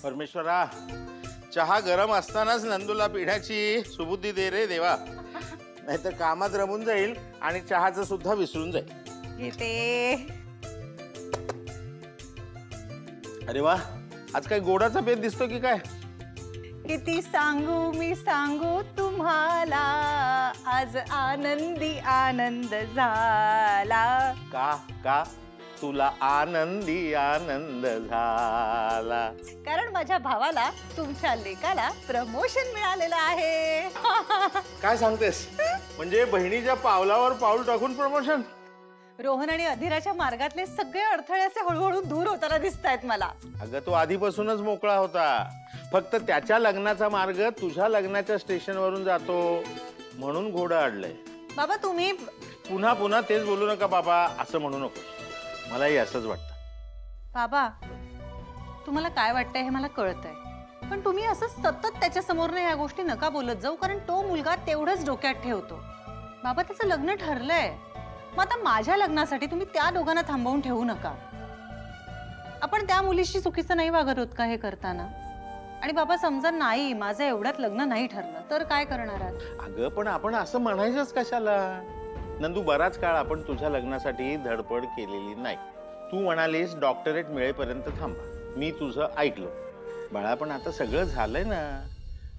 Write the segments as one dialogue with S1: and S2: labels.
S1: परमेश्वरा, चहा गरम असतानाच नंदूला पिढ्याची सुबुद्धी दे रे देवा, नाहीतर कामात रमून जाईल आणि चहाचं सुद्धा विसरून जाईल.
S2: घेते.
S1: अरे वा, आज काय गोडाचा बेत दिसतो की काय?
S2: किती सांगू मी सांगू तुम्हाला, आज आनंदी आनंद झाला.
S1: का का तुला आनंदी आनंद झाला?
S2: कारण माझ्या भावाला, तुमच्या लेकाला प्रमोशन मिळालेलं आहे.
S1: काय सांगतेस? म्हणजे बहिणीच्या पावलावर पाऊल टाकून प्रमोशन?
S2: रोहन आणि अधीराच्या मार्गातले सगळे अडथळे असे हळूहळू दूर होताना दिसतायत मला.
S1: अगं, तो आधीपासूनच मोकळा होता. फक्त त्याच्या लग्नाचा मार्ग तुझ्या लग्नाच्या स्टेशनवरून जातो म्हणून घोडं अडलंय.
S2: बाबा तुम्ही
S1: पुन्हा पुन्हा तेच बोलू नका बाबा, असं म्हणू नको. मलाही असंच वाटतं.
S2: बाबा, तुम्हाला काय वाटतंय हे मला कळतंय, पण तुम्ही असं सतत त्याच्या समोर या गोष्टी नका बोलत जाऊ, कारण तो मुलगा तेवढंच डोक्यात ठेवतो. बाबा, त्याचं लग्न ठरलंय. मग आता माझ्या लग्नासाठी तुम्ही त्या दोघांना थांबवून ठेवू नका. आपण त्या मुलीशी चुकीचं नाही वागत होत का हे करताना? आणि बाबा, समजा नाही माझं एवढ्यात लग्न नाही ठरलं तर काय करणार आहात?
S1: अगं, पण आपण असं म्हणायचंच कशाला? नंदू, बराच काळ आपण तुझ्या लग्नासाठी धडपड केलेली नाही. तू म्हणालीस डॉक्टरेट मिळेपर्यंत थांबा. मी तुझं ऐकलं. बाळा, पण आता सगळं झालंय ना.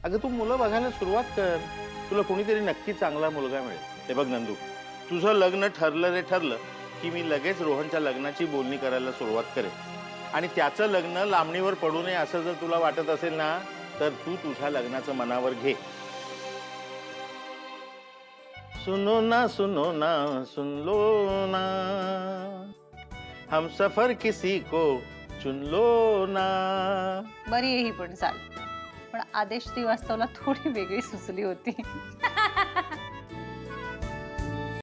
S1: अगं, तू मुलं बघायला सुरुवात कर. तुला कोणीतरी नक्की चांगला मुलगा मिळेल. हे बघ नंदू, तुझं लग्न ठरलं रे ठरलं की मी लगेच रोहनच्या लग्नाची बोलणी करायला सुरुवात करेन. आणि त्याचं लग्न लांबणीवर पडू नये असं जर तुला वाटत असेल ना, तर तू तुझ्या लग्नाचं मनावर घे. सुनो ना सुन लो ना, हम सफर किसी को चुन लो ना.
S2: बरी आहे ही पण चाल, पण आदेश श्रीवास्तवला थोडी वेगळी सुचली होती.